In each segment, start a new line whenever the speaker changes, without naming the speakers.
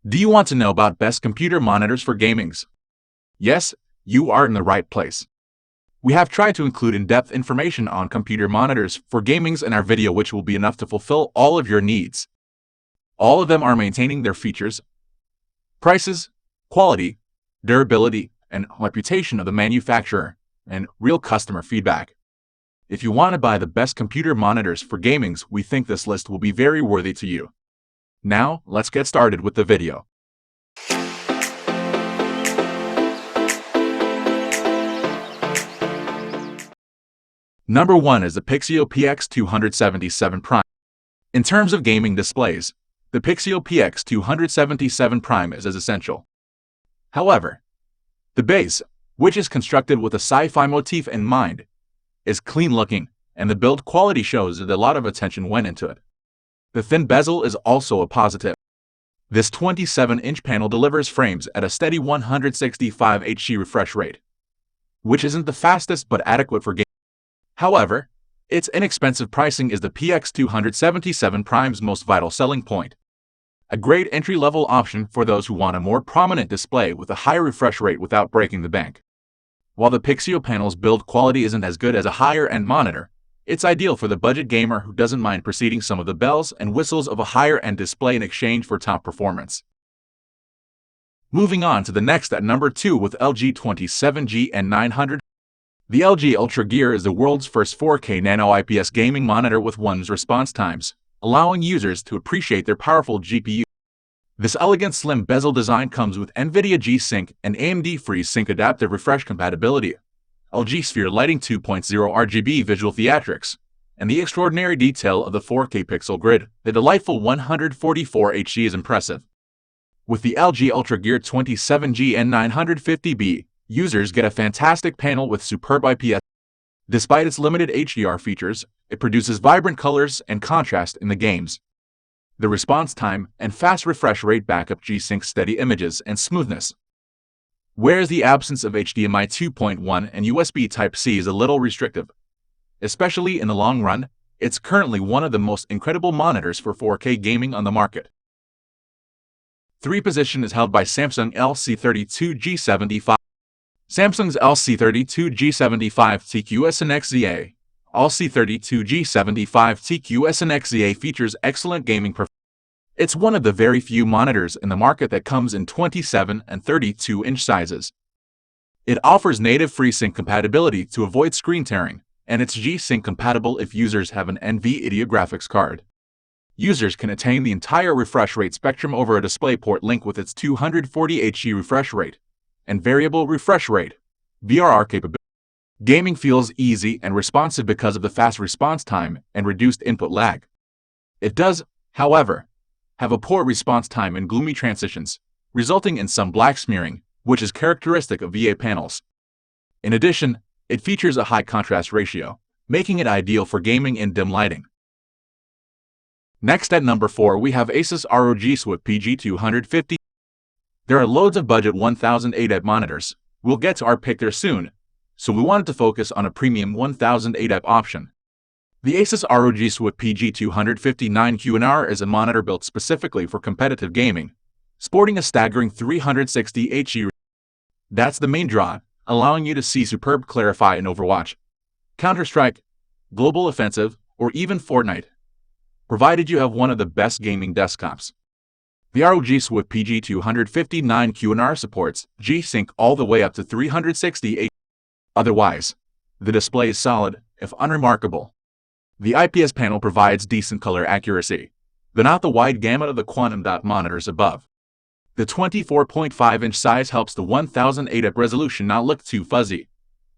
Do you want to know about best computer monitors for gamings? Yes, you are in the right place. We have tried to include in-depth information on computer monitors for gamings in our video, which will be enough to fulfill all of your needs. All of them are maintaining their features, prices, quality, durability, and reputation of the manufacturer, and real customer feedback. If you want to buy the best computer monitors for gamings, we think this list will be very worthy to you. Now, let's get started with the video. Number 1 is the Pixio PX277 Prime. In terms of gaming displays, the Pixio PX277 Prime is as essential. However, the base, which is constructed with a sci-fi motif in mind, is clean looking, and the build quality shows that a lot of attention went into it. The thin bezel is also a positive. This 27-inch panel delivers frames at a steady 165 Hz refresh rate, which isn't the fastest but adequate for gaming. However, its inexpensive pricing is the PX277 Prime's most vital selling point. A great entry-level option for those who want a more prominent display with a high refresh rate without breaking the bank. While the Pixio panel's build quality isn't as good as a higher-end monitor, it's ideal for the budget gamer who doesn't mind proceeding some of the bells and whistles of a higher-end display in exchange for top performance. Moving on to the next at number 2 with LG G27Q. The LG UltraGear is the world's first 4K Nano IPS gaming monitor with one's response times, allowing users to appreciate their powerful GPU. This elegant slim bezel design comes with NVIDIA G-Sync and AMD FreeSync adaptive refresh compatibility, LG Sphere Lighting 2.0 RGB visual theatrics, and the extraordinary detail of the 4K pixel grid. The delightful 144 Hz is impressive. With the LG UltraGear 27Q950B, users get a fantastic panel with superb IPS. Despite its limited HDR features, it produces vibrant colors and contrast in the games. The response time and fast refresh rate back up G-Sync steady images and smoothness. Whereas the absence of HDMI 2.1 and USB Type-C is a little restrictive. Especially in the long run, it's currently one of the most incredible monitors for 4K gaming on the market. 3 position is held by Samsung LC32G75. Samsung's LC32G75TQ-SNXZA. LC32G75TQ-SNXZA features excellent gaming performance. It's one of the very few monitors in the market that comes in 27 and 32-inch sizes. It offers native FreeSync compatibility to avoid screen tearing, and it's G-Sync compatible if users have an NVIDIA graphics card. Users can attain the entire refresh rate spectrum over a DisplayPort link with its 240 Hz refresh rate and variable refresh rate (VRR) capability. Gaming feels easy and responsive because of the fast response time and reduced input lag. It does, however, have a poor response time and gloomy transitions, resulting in some black smearing, which is characteristic of VA panels. In addition, it features a high contrast ratio, making it ideal for gaming in dim lighting. Next at number 4 we have ASUS ROG Swift PG250. There are loads of budget 1080p monitors. We'll get to our pick there soon, so we wanted to focus on a premium 1080p option. The ASUS ROG Swift PG259Q is a monitor built specifically for competitive gaming, sporting a staggering 360 Hz. That's the main draw, allowing you to see superb clarify in Overwatch, Counter-Strike, Global Offensive, or even Fortnite, provided you have one of the best gaming desktops. The ROG Swift PG259Q supports G-Sync all the way up to 360 Hz. Otherwise, the display is solid, if unremarkable. The IPS panel provides decent color accuracy, but not the wide gamut of the quantum dot monitors above. The 24.5-inch size helps the 1080p resolution not look too fuzzy,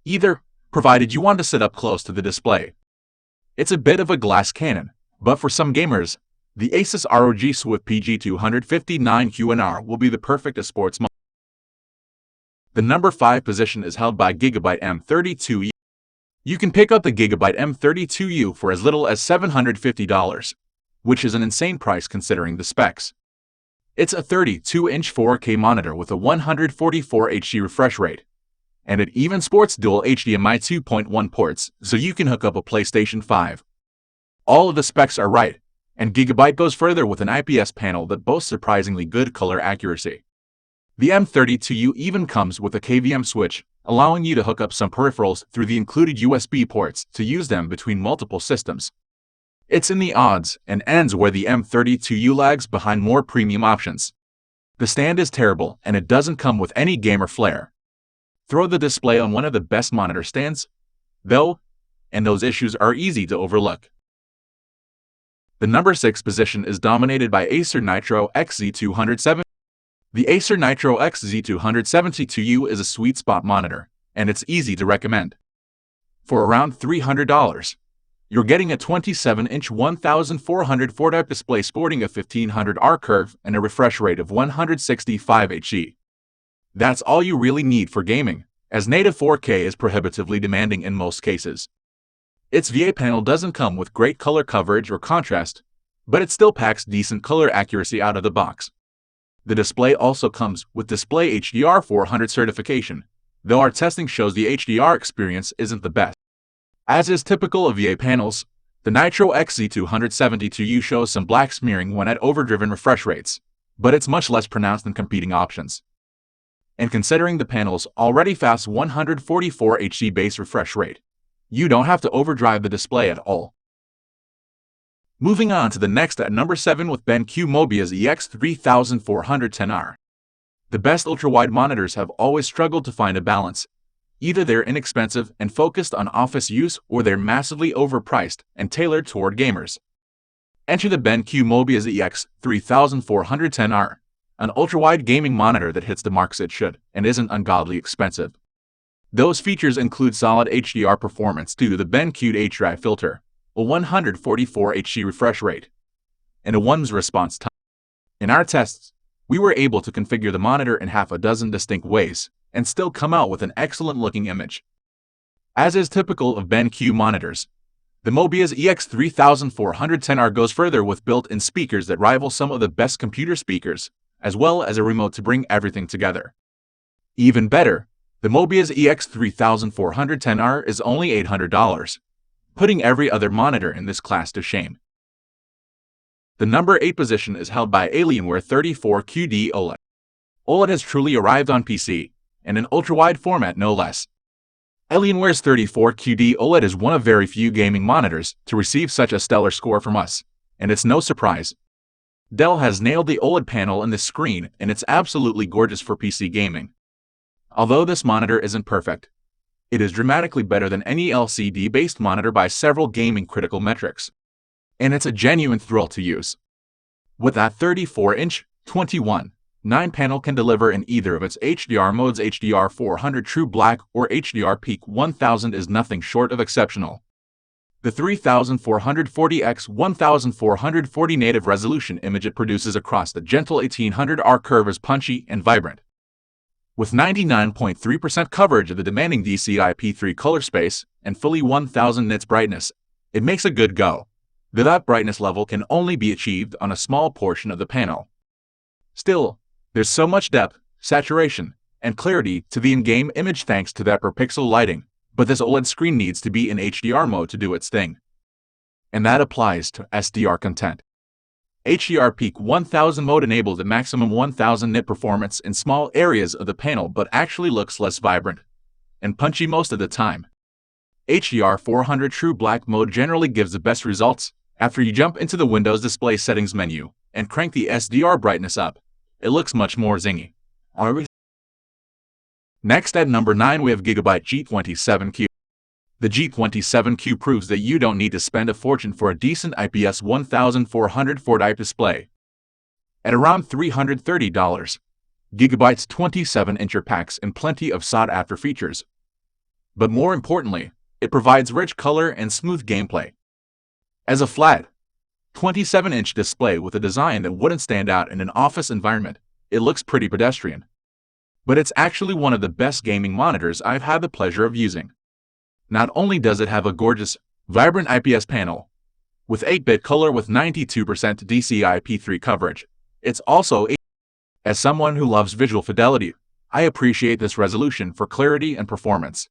either, provided you want to sit up close to the display. It's a bit of a glass cannon, but for some gamers, the ASUS ROG Swift PG259Q will be the perfect sports monitor. The number 5 position is held by Gigabyte M32U. You can pick up the Gigabyte M32U for as little as $750, which is an insane price considering the specs. It's a 32-inch 4K monitor with a 144 Hz refresh rate, and it even sports dual HDMI 2.1 ports, so you can hook up a PlayStation 5. All of the specs are right, And Gigabyte goes further with an IPS panel that boasts surprisingly good color accuracy. The M32U even comes with a KVM switch, allowing you to hook up some peripherals through the included USB ports to use them between multiple systems. It's in the odds and ends where the M32U lags behind more premium options. The stand is terrible and it doesn't come with any gamer flair. Throw the display on one of the best monitor stands, though, and those issues are easy to overlook. The number 6 position is dominated by Acer Nitro XZ207. The Acer Nitro XZ27Q is a sweet spot monitor, and it's easy to recommend. For around $300, you're getting a 27-inch 1440 display sporting a 1500R curve and a refresh rate of 165 Hz. That's all you really need for gaming, as native 4K is prohibitively demanding in most cases. Its VA panel doesn't come with great color coverage or contrast, but it still packs decent color accuracy out of the box. The display also comes with Display HDR 400 certification, though our testing shows the HDR experience isn't the best. As is typical of VA panels, the Nitro XZ272U shows some black smearing when at overdriven refresh rates, but it's much less pronounced than competing options. And considering the panel's already fast 144 Hz base refresh rate, you don't have to overdrive the display at all. Moving on to the next at number 7 with BenQ Mobiuz EX3410R. The best ultra-wide monitors have always struggled to find a balance. Either they're inexpensive and focused on office use, or they're massively overpriced and tailored toward gamers. Enter the BenQ Mobiuz EX3410R, an ultra-wide gaming monitor that hits the marks it should and isn't ungodly expensive. Those features include solid HDR performance due to the BenQ HDR filter, a 144 Hz refresh rate, and a 1ms response time. In our tests, we were able to configure the monitor in half a dozen distinct ways and still come out with an excellent-looking image. As is typical of BenQ monitors, the Mobiuz EX3410R goes further with built-in speakers that rival some of the best computer speakers, as well as a remote to bring everything together. Even better, the Mobiuz EX3410R is only $800, putting every other monitor in this class to shame. The number 8 position is held by Alienware 34QD OLED. OLED has truly arrived on PC, and in ultra-wide format no less. Alienware's 34QD OLED is one of very few gaming monitors to receive such a stellar score from us, and it's no surprise. Dell has nailed the OLED panel in this screen, and it's absolutely gorgeous for PC gaming. Although this monitor isn't perfect, it is dramatically better than any LCD-based monitor by several gaming critical metrics. And it's a genuine thrill to use. What that 34-inch, 21:9 panel can deliver in either of its HDR modes, HDR 400 True Black or HDR Peak 1000, is nothing short of exceptional. The 3440x 1440 native resolution image it produces across the gentle 1800R curve is punchy and vibrant. With 99.3% coverage of the demanding DCI-P3 color space and fully 1000 nits brightness, it makes a good go, though that brightness level can only be achieved on a small portion of the panel. Still, there's so much depth, saturation, and clarity to the in-game image thanks to that per pixel lighting, but this OLED screen needs to be in HDR mode to do its thing. And that applies to SDR content. HDR Peak 1000 mode enables a maximum 1000 nit performance in small areas of the panel but actually looks less vibrant and punchy most of the time. HDR 400 True Black mode generally gives the best results after you jump into the Windows Display Settings menu and crank the SDR brightness up. It looks much more zingy. Next at number 9 we have Gigabyte G27Q. The G27Q proves that you don't need to spend a fortune for a decent IPS 1440 display. At around $330, Gigabyte's 27-incher packs in plenty of sought-after features. But more importantly, it provides rich color and smooth gameplay. As a flat, 27-inch display with a design that wouldn't stand out in an office environment, it looks pretty pedestrian. But it's actually one of the best gaming monitors I've had the pleasure of using. Not only does it have a gorgeous, vibrant IPS panel, with 8-bit color with 92% DCI-P3 coverage, it's also as someone who loves visual fidelity, I appreciate this resolution for clarity and performance.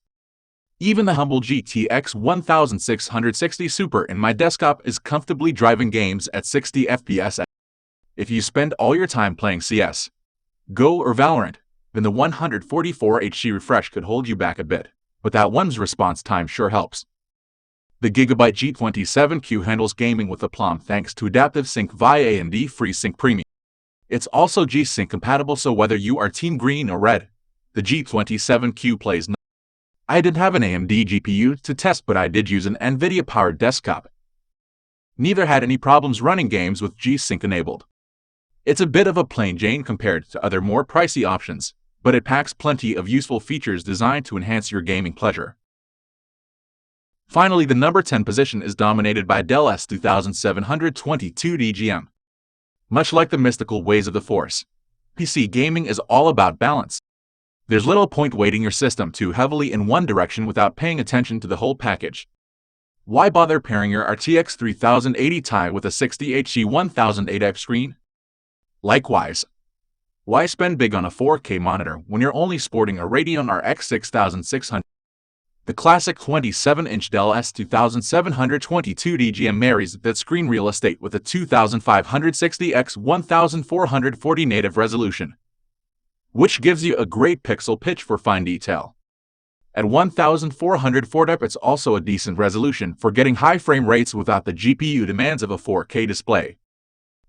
Even the humble GTX 1660 Super in my desktop is comfortably driving games at 60 FPS. If you spend all your time playing CS, Go or Valorant, then the 144Hz refresh could hold you back a bit, but that one's response time sure helps. The Gigabyte G27Q handles gaming with aplomb thanks to adaptive sync via AMD FreeSync Premium. It's also G-Sync compatible, so whether you are Team Green or Red, the G27Q plays. I didn't have an AMD GPU to test, but I did use an NVIDIA-powered desktop. Neither had any problems running games with G-Sync enabled. It's a bit of a plain Jane compared to other more pricey options, but it packs plenty of useful features designed to enhance your gaming pleasure. Finally, the number 10 position is dominated by Dell S2722DGM. Much like the mystical ways of the Force, PC gaming is all about balance. There's little point weighting your system too heavily in one direction without paying attention to the whole package. Why bother pairing your RTX 3080 Ti with a 60Hz 1080p screen? Likewise, why spend big on a 4K monitor when you're only sporting a Radeon RX 6600? The classic 27-inch Dell S2722DGM marries that screen real estate with a 2560x1440 native resolution, which gives you a great pixel pitch for fine detail. At 1440p, it's also a decent resolution for getting high frame rates without the GPU demands of a 4K display.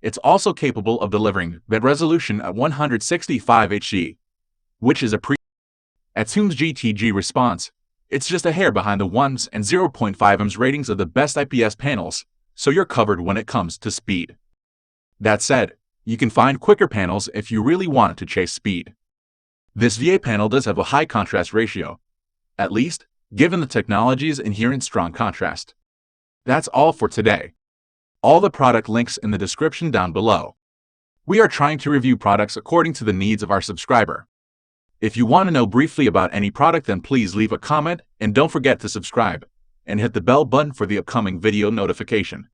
It's also capable of delivering that resolution at 165Hz, which is a ASUS GTG response. It's just a hair behind the 1s and 0.5ms ratings of the best IPS panels, so you're covered when it comes to speed. That said, you can find quicker panels if you really want to chase speed. This VA panel does have a high contrast ratio, at least, given the technology's inherent strong contrast. That's all for today. All the product links in the description down below. We are trying to review products according to the needs of our subscriber. If you want to know briefly about any product, then please leave a comment and don't forget to subscribe and hit the bell button for the upcoming video notification.